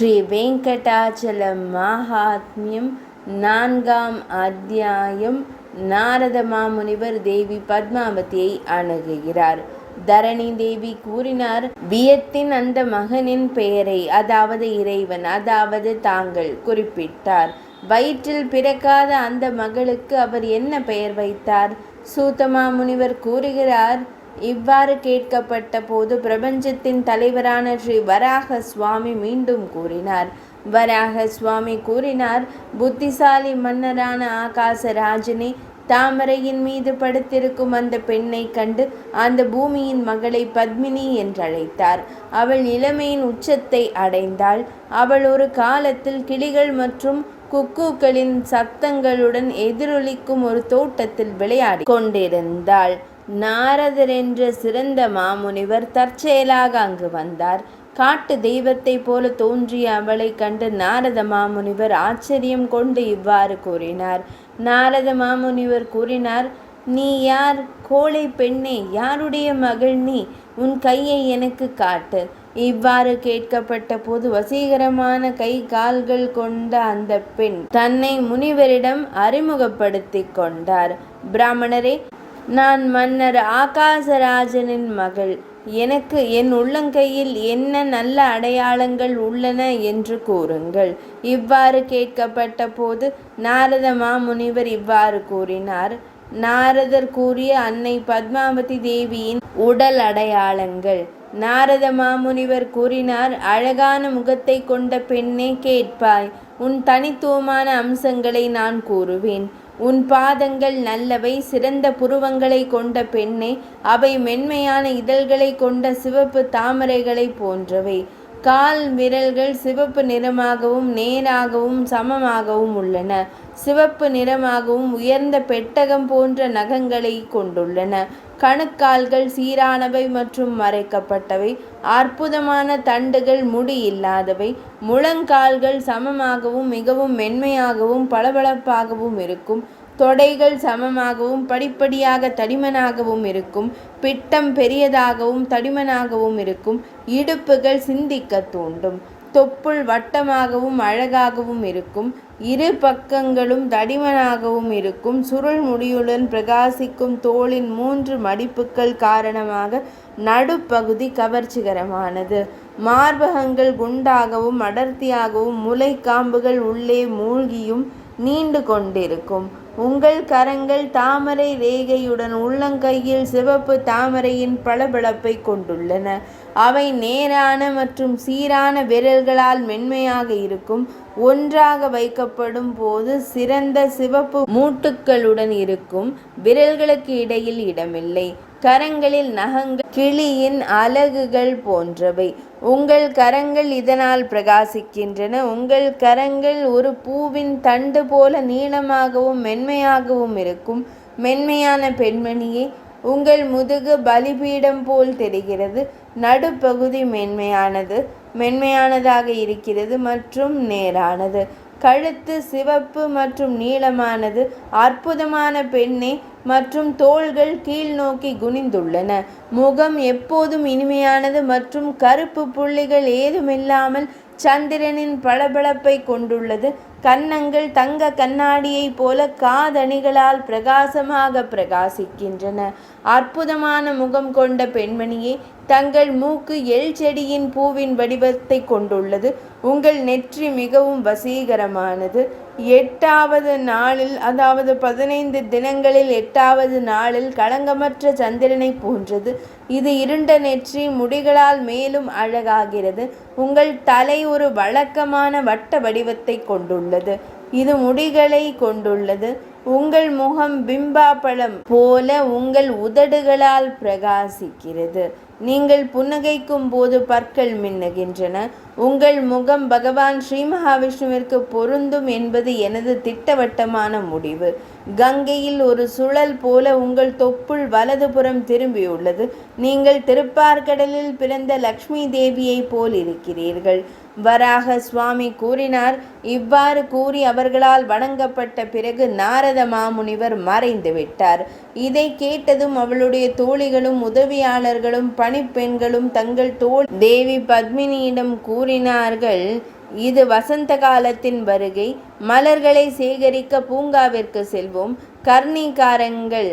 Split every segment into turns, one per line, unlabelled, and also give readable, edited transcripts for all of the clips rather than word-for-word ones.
ஸ்ரீ வெங்கடாச்சலம் மாஹாத்மியம் 4ஆம் அத்தியாயம். நாரத மாமுனிவர் தேவி பத்மாவதியை அணுகுகிறார். தரணி தேவி கூறினார், வியத்தின் அந்த மகனின் பெயரை, அதாவது இறைவன், அதாவது தாங்கள் குறிப்பிட்டார். வயிற்றில் பிறக்காத அந்த மகளுக்கு அவர் என்ன பெயர் வைத்தார்? சூதமா முனிவர் கூறுகிறார், இவ்வாறு கேட்கப்பட்ட போது பிரபஞ்சத்தின் தலைவரான ஸ்ரீ வராக சுவாமி மீண்டும் கூறினார். வராக சுவாமி கூறினார், புத்திசாலி மன்னரான ஆகாசராஜனே, தாமரையின் மீது படுத்திருக்கும் அந்த பெண்ணை கண்டு அந்த பூமியின் மகளை பத்மினி என்றழைத்தார். அவள் இளமையின் உச்சத்தை அடைந்தாள். அவள் ஒரு காலத்தில் கிளிகள் மற்றும் குக்கூக்களின் சப்தங்களுடன் எதிரொலிக்கும் ஒரு தோட்டத்தில் விளையாடி கொண்டிருந்தாள். நாரதர் என்ற சிறந்த மாமுனிவர் தற்செயலாக அங்கு வந்தார். காட்டு தெய்வத்தை போல தோன்றிய அவளை கண்டு நாரத மாமுனிவர் ஆச்சரியம் கொண்டு இவ்வாறு கூறினார். நாரத மாமுனிவர் கூறினார், நீ யார்? கோழை பெண்ணே, யாருடைய மகள் நீ? உன் கையை எனக்கு காட்டு. இவ்வாறு கேட்கப்பட்ட போது வசீகரமான கை கால்கள் கொண்ட அந்த பெண் தன்னை முனிவரிடம் அறிமுகப்படுத்தி கொண்டார். பிராமணரே, நான் மன்னர் ஆகாசராஜனின் மகள். எனக்கு என் உள்ளங்கையில் என்ன நல்ல அடையாளங்கள் உள்ளன என்று கூறுங்கள். இவ்வாறு கேட்கப்பட்ட போது நாரத மாமுனிவர் இவ்வாறு கூறினார். நாரதர் கூறிய அன்னை பத்மாவதி தேவியின் உடல் அடையாளங்கள். நாரத மாமுனிவர் கூறினார், அழகான முகத்தை கொண்ட பெண்ணே, கேட்பாய். உன் தனித்துவமான அம்சங்களை நான் கூறுவேன். உன் பாதங்கள் நல்லவை, சிறந்த புருவங்களை கொண்ட பெண்ணே. அவை மென்மையான இதழ்களை கொண்ட சிவப்பு தாமரைகளை போன்றவை. கால் விரல்கள் சிவப்பு நிறமாகவும் நேராகவும் சமமாகவும் உள்ளன. சிவப்பு நிறமாகவும் உயர்ந்த பெட்டகம் போன்ற நகங்களை கொண்டுள்ளன. கணுக்கால்கள் சீரானவை மற்றும் மறைக்கப்பட்டவை. அற்புதமான தண்டுகள், முடி இல்லாதவை. முழங்கால்கள் சமமாகவும் மிகவும் மென்மையாகவும் பளபளப்பாகவும் இருக்கும். தொடைகள் சமமாகவும் படிப்படியாக தடிமனாகவும் இருக்கும். பிட்டம் பெரியதாகவும் தடிமனாகவும் இருக்கும். இடுப்புகள் சிந்திக்க தூண்டும். தொப்புள் வட்டமாகவும் அழகாகவும் இருக்கும். இரு பக்கங்களும் தடிமனாகவும் இருக்கும். சுருள் முடியுடன் பிரகாசிக்கும் தோளின் 3 மடிப்புகள் காரணமாக நடுப்பகுதி கவர்ச்சிகரமானது. மார்பகங்கள் குண்டாகவும் அடர்த்தியாகவும் முளைக்காம்புகள் உள்ளே மூழ்கியும் நீண்டு கொண்டிருக்கும். உங்கள் கரங்கள் தாமரை ரேகையுடன் உள்ளங்கையில் சிவப்பு தாமரையின் பளபளப்பை கொண்டுள்ளன. அவை நேரான மற்றும் சீரான விரல்களால் மென்மையாக இருக்கும். ஒன்றாக வைக்கப்படும் போது சிறந்த சிவப்பு மூட்டுக்களுடன் இருக்கும். விரல்களுக்கு இடையில் இடமில்லை. கரங்களில் நகங்கள் கிளியின் அலகுகள் போன்றவை. உங்கள் கரங்கள் இதனால் பிரகாசிக்கின்றன. உங்கள் கரங்கள் ஒரு பூவின் தண்டு போல நீளமாகவும் மென்மையாகவும் இருக்கும். மென்மையான பெண்மணியே, உங்கள் முதுகு பலிபீடம் போல் தெரிகிறது. நடுப்பகுதி மென்மையானதாக இருக்கிறது மற்றும் நேரானது. கழுத்து சிவப்பு மற்றும் நீளமானது. அற்புதமான பெண்ணே, மற்றும் தோள்கள் கீழ் நோக்கி குனிந்துள்ளன. முகம் எப்போதும் இனிமையானது மற்றும் கருப்பு புள்ளிகள் ஏதுமில்லாமல் சந்திரனின் பளபளப்பை கொண்டுள்ளது. கன்னங்கள் தங்க கண்ணாடியை போல காதணிகளால் பிரகாசமாக பிரகாசிக்கின்றன. அற்புதமான முகம் கொண்ட பெண்மணியே, தங்கள் மூக்கு எள் செடியின் பூவின் வடிவத்தை கொண்டுள்ளது. உங்கள் நெற்றி மிகவும் வசீகரமானது. 8வது நாளில், அதாவது 15 தினங்களில் 8வது நாளில் களங்கமற்ற சந்திரனை போன்றது. இது இருண்ட நெற்றி முடிகளால் மேலும் அழகாகிறது. உங்கள் தலை ஒரு வழக்கமான வட்ட வடிவத்தை கொண்டுள்ளது. இது முடிகளை கொண்டுள்ளது. உங்கள் முகம் பிம்பாப்பழம் போல உங்கள் உதடுகளால் பிரகாசிக்கிறது. நீங்கள் புன்னகைக்கும் போது பற்கள் மின்னுகின்றன. உங்கள் முகம் பகவான் ஸ்ரீ மகாவிஷ்ணுவிற்கு பொருந்தும் என்பது எனது திட்டவட்டமான முடிவு. கங்கையில் ஒரு சுழல் போல உங்கள் தொப்புள் வலதுபுறம் திரும்பியுள்ளது. நீங்கள் திருப்பார்கடலில் பிறந்த லக்ஷ்மி தேவியை போல் இருக்கிறீர்கள். வராக சுவாமி கூறினார். இவ்வாறு கூறி அவர்களால் வணங்கப்பட்ட பிறகு நாரத மாமுனிவர் மறைந்து விட்டார். இதை கேட்டதும் அவளுடைய தோழிகளும் உதவியாளர்களும் பணிப்பெண்களும் தங்கள் தோழி தேவி பத்மினியிடம் கூறினார்கள், இது வசந்த காலத்தின் வருகை. மலர்களை சேகரிக்க பூங்காவிற்கு செல்வோம். கர்ணிகாரங்கள்,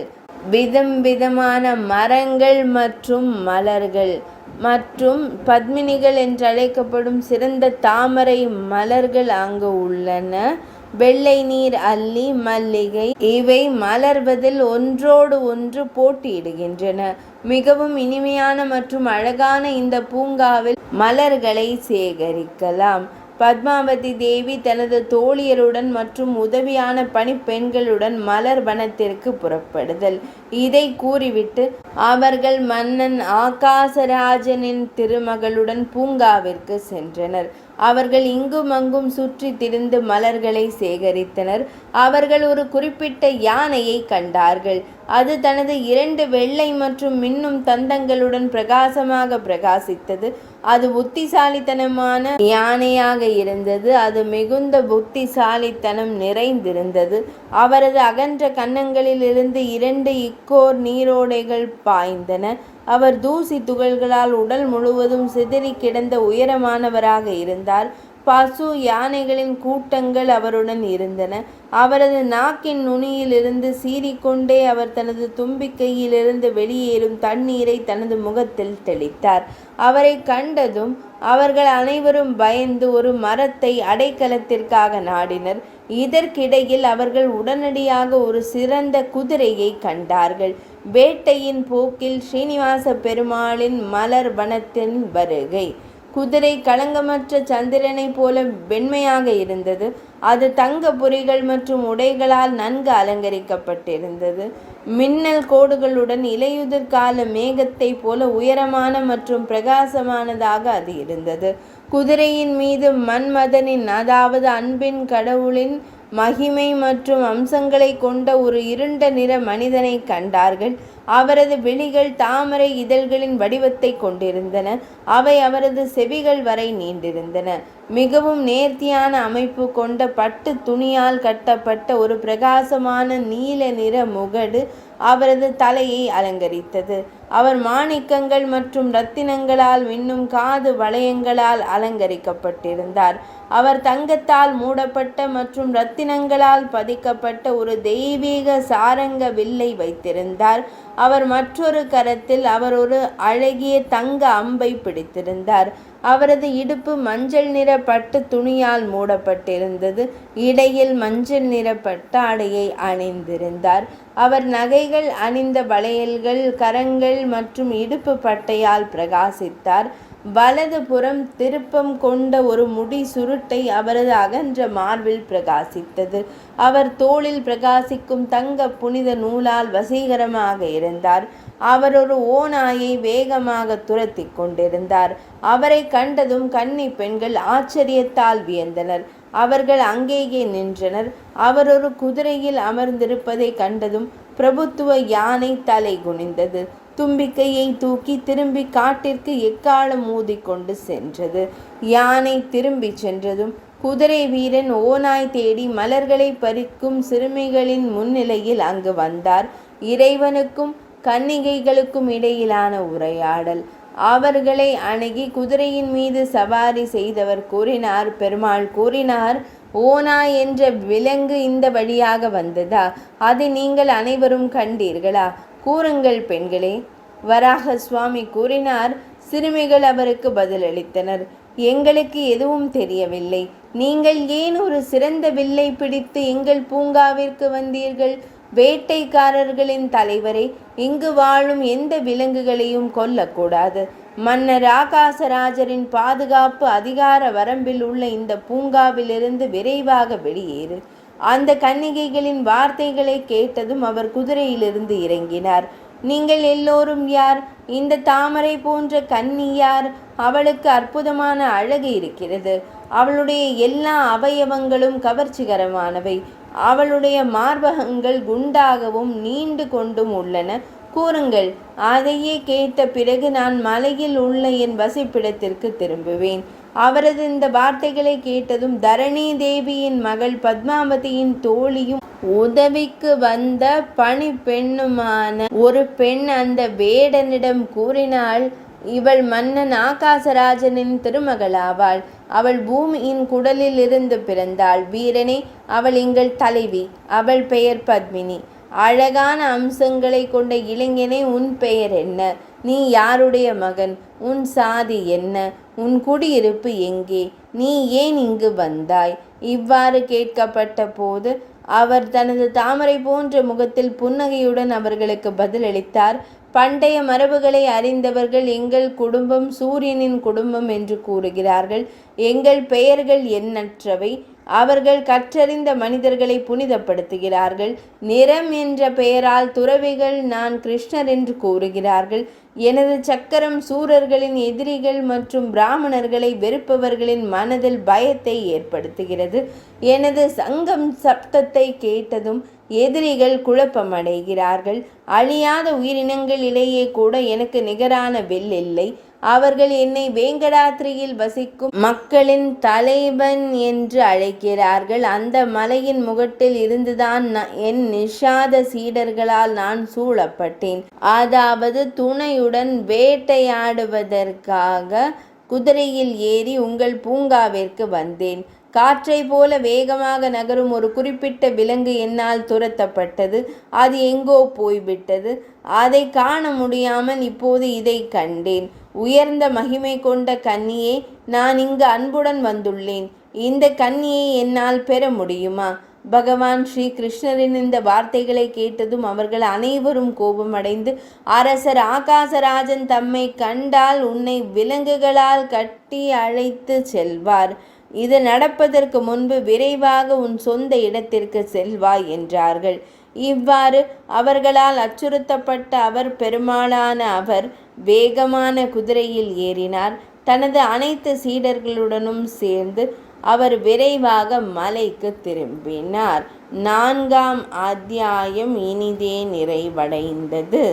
விதம் விதமான மரங்கள் மற்றும் மலர்கள் மற்றும் பத்மினிகள் என்றழைக்கப்படும் சிறந்த தாமரை மலர்கள் அங்கு உள்ளன. வெள்ளை நீர் அல்லி, மல்லிகை இவை மலர்வதில் ஒன்றோடு ஒன்று போட்டியிடுகின்றன. மிகவும் இனிமையான மற்றும் அழகான இந்த பூங்காவில் மலர்களை சேகரிக்கலாம். பத்மாவதி தேவி தனது தோழியருடன் மற்றும் உதவியான பணிப்பெண்களுடன் மலர் வனத்திற்கு புறப்படுதல். இதை கூறிவிட்டு அவர்கள் மன்னன் ஆகாசராஜனின் திருமகளுடன் பூங்காவிற்கு சென்றனர். அவர்கள் இங்கும் அங்கும் சுற்றி திரிந்து மலர்களை சேகரித்தனர். அவர்கள் ஒரு குறிப்பிட்ட யானையை கண்டார்கள். அது தனது 2 வெள்ளை மற்றும் மின்னும் தந்தங்களுடன் பிரகாசமாக பிரகாசித்தது. அது புத்திசாலித்தனமான யானையாக இருந்தது. அது மிகுந்த புத்திசாலித்தனம் நிறைந்திருந்தது. அவரது அகன்ற கன்னங்களிலிருந்து 2 இக்கோர் நீரோடைகள் பாய்ந்தன. அவர் தூசி துகள்களால் உடல் முழுவதும் சிதறி கிடந்த உயரமானவராக இருந்தார். பசு யானைகளின் கூட்டங்கள் அவருடன் இருந்தன. அவரது நாக்கின் நுனியிலிருந்து சீறிக்கொண்டே அவர் தனது தும்பிக்கையிலிருந்து வெளியேறும் தண்ணீரை தனது முகத்தில் தெளித்தார். அவரை கண்டதும் அவர்கள் அனைவரும் பயந்து ஒரு மரத்தை அடைக்கலத்திற்காக நாடினர். இதற்கிடையில் அவர்கள் உடனடியாக ஒரு சிறந்த குதிரையை கண்டார்கள். வேட்டையின் போக்கில் ஸ்ரீனிவாச பெருமாளின் மலர் வனத்தின் வருகை. குதிரை களங்கமற்ற சந்திரனைப் போல வெண்மையாக இருந்தது. அது தங்க பொறிகள் மற்றும் உடைகளால் நன்கு அலங்கரிக்கப்பட்டிருந்தது. மின்னல் கோடுகளுடன் இலையுதிர் கால மேகத்தை போல உயரமான மற்றும் பிரகாசமானதாக அது இருந்தது. குதிரையின் மீது மன்மதனின், அதாவது அன்பின் கடவுளின் மகிமை மற்றும் அம்சங்களை கொண்ட ஒரு இருண்ட நிற மனிதனை கண்டார்கள். அவரது விழிகள் தாமரை இதழ்களின் வடிவத்தை கொண்டிருந்தன. அவை அவரது செவிகள் வரை நீண்டிருந்தன. மிகவும் நேர்த்தியான அமைப்பு கொண்ட பட்டு துணியால் கட்டப்பட்ட ஒரு பிரகாசமான நீல நிற முகடு அவரது தலையை அலங்கரித்தது. அவர் மாணிக்கங்கள் மற்றும் இரத்தினங்களால் மின்னும் காது வளையங்களால் அலங்கரிக்கப்பட்டிருந்தார். அவர் தங்கத்தால் மூடப்பட்ட மற்றும் இரத்தினங்களால் பதிக்கப்பட்ட ஒரு தெய்வீக சாரங்க வில்லை வைத்திருந்தார். அவர் மற்றொரு கரத்தில் அவர் ஒரு அழகிய தங்க அம்பை பிடித்திருந்தார். அவரது இடுப்பு மஞ்சள் நிற பட்டு துணியால் மூடப்பட்டிருந்தது. இடையில் மஞ்சள் நிற பட்டாடையை அணிந்திருந்தார். அவர் நகைகள் அணிந்த வளையல்கள், கரங்கள் மற்றும் இடுப்பு பட்டையால் பிரகாசித்தார். வலது புறம் திருப்பம் கொண்ட ஒரு முடி சுருட்டை அவரது அகன்ற மார்பில் பிரகாசித்தது. அவர் தோளில் பிரகாசிக்கும் தங்க புனித நூலால் வசீகரமாக இருந்தார். அவர் ஒரு ஓநாயை வேகமாக துரத்தி கொண்டிருந்தார். அவரை கண்டதும் கன்னி பெண்கள் ஆச்சரியத்தால் வியந்தனர். அவர்கள் அங்கேயே நின்றனர். அவர் ஒரு குதிரையில் அமர்ந்திருப்பதை கண்டதும் பிரபுத்துவ யானை தலை குனிந்தது. தும்பிக்கையை தூக்கி திரும்பி காட்டிற்கு எக்காலம் ஊதிக்கொண்டு சென்றது. யானை திரும்பி சென்றதும் குதிரை வீரன் ஓநாய் தேடி மலர்களை பறிக்கும் சிறுமிகளின் முன்னிலையில் அங்கு வந்தார். இறைவனுக்கும் கன்னிகைகளுக்கும் இடையிலான உரையாடல். அவர்களை அணுகி குதிரையின் மீது சவாரி செய்தவர் கூறினார். பெருமாள் கூறினார், ஓநாய் என்ற விலங்கு இந்த வழியாக வந்ததா? அதை நீங்கள் அனைவரும் கண்டீர்களா? கூறுங்கள் பெண்களே. வராக சுவாமி கூறினார். சிறுமிகள் அவருக்கு பதிலளித்தனர், எங்களுக்கு எதுவும் தெரியவில்லை. நீங்கள் ஏன் ஒரு சிறந்த வில்லை பிடித்து எங்கள் பூங்காவிற்கு வந்தீர்கள்? வேட்டைக்காரர்களின் தலைவரை, இங்கு வாழும் எந்த விலங்குகளையும் கொல்லக்கூடாது. மன்னர் ஆகாசராஜரின் பாதுகாப்பு அதிகார வரம்பில் உள்ள இந்த பூங்காவிலிருந்து விரைவாக வெளியேறு. அந்த கன்னிகைகளின் வார்த்தைகளை கேட்டதும் அவர் குதிரையிலிருந்து இறங்கினார். நீங்கள் எல்லோரும் யார்? இந்த தாமரை போன்ற கன்னி யார்? அவளுக்கு அற்புதமான அழகு இருக்கிறது. அவளுடைய எல்லா அவயவங்களும் கவர்ச்சிகரமானவை. அவளுடைய மார்பகங்கள் குண்டாகவும் நீண்டு கொண்டும் உள்ளன. கூறுங்கள். அதையே கேட்ட பிறகு நான் மலையில் உள்ள என் வசிப்பிடத்திற்கு திரும்புவேன். அவரது இந்த வார்த்தைகளை கேட்டதும் தரணி தேவியின் மகள் பத்மாவதியின் தோழியும் உதவிக்கு வந்த பணி பெண்ணுமான ஒரு பெண் அந்த வேடனிடம் கூறினாள், இவள் மன்னன் ஆகாசராஜனின் திருமகளாவாள். அவள் பூமியின் குடலில் இருந்து பிறந்தாள். வீரனே, அவள் எங்கள் தலைவி. அவள் பெயர் பத்மினி. அழகான அம்சங்களை கொண்ட இளைஞனே, உன் பெயர் என்ன? நீ யாருடைய மகன்? உன் சாதி என்ன? உன் குடியிருப்பு எங்கே? நீ ஏன் இங்கு வந்தாய்? இவ்வாறு கேட்கப்பட்ட போது அவர் தனது தாமரை போன்ற முகத்தில் புன்னகையுடன் அவர்களுக்கு பதிலளித்தார். பண்டைய மரபுகளை அறிந்தவர்கள் எங்கள் குடும்பம் சூரியனின் குடும்பம் என்று கூறுகிறார்கள். எங்கள் பெயர்கள் எண்ணற்றவை. அவர்கள் கற்றறிந்த மனிதர்களை புனிதப்படுத்துகிறார்கள். நிறம் என்ற பெயரால் துறவிகள் நான் கிருஷ்ணர் என்று கூறுகிறார்கள். எனது சக்கரம் சூரர்களின் எதிரிகள் மற்றும் பிராமணர்களை வெறுப்பவர்களின் மனதில் பயத்தை ஏற்படுத்துகிறது. எனது சங்கம் சப்தத்தை கேட்டதும் எதிரிகள் குழப்பமடைகிறார்கள். அழியாத உயிரினங்களிலேயே கூட எனக்கு நிகரான வில் இல்லை. அவர்கள் என்னை வேங்கடாத்ரியில் வசிக்கும் மக்களின் தலைவன் என்று அழைக்கிறார்கள். அந்த மலையின் முகட்டில் இருந்துதான் என் நிஷாத சீடர்களால் நான் சூழப்பட்டேன். அதாவது துணையுடன் வேட்டையாடுவதற்காக குதிரையில் ஏறி உங்கள் பூங்காவிற்கு வந்தேன். காற்றை போல வேகமாக நகரும் ஒரு குறிப்பிட்ட விலங்கு என்னால் துரத்தப்பட்டது. அது எங்கோ போய்விட்டது. அதை காண முடியாமல் இப்போது இதை கண்டேன். உயர்ந்த மகிமை கொண்ட கன்னியே, நான் இங்கு அன்புடன் வந்துள்ளேன். இந்த கன்னியை என்னால் பெற முடியுமா? பகவான் ஸ்ரீ கிருஷ்ணரின் இந்த வார்த்தைகளை கேட்டதும் அவர்கள் அனைவரும் கோபமடைந்து, அரசர் ஆகாசராஜன் தம்மை கண்டால் உன்னை விலங்குகளால் கட்டி அழைத்து செல்வார். இது நடப்பதற்கு முன்பு விரைவாக உன் சொந்த இடத்திற்கு செல்வாய் என்றார்கள். இவ்வாறு அவர்களால் அச்சுறுத்தப்பட்ட அவர் பெருமாளான அவர் வேகமான குதிரையில் ஏறினார். தனது அனைத்து சீடர்களுடனும் சேர்ந்து அவர் விரைவாக மலைக்கு திரும்பினார். 4ஆம் அத்தியாயம் இனிதே நிறைவடைந்தது.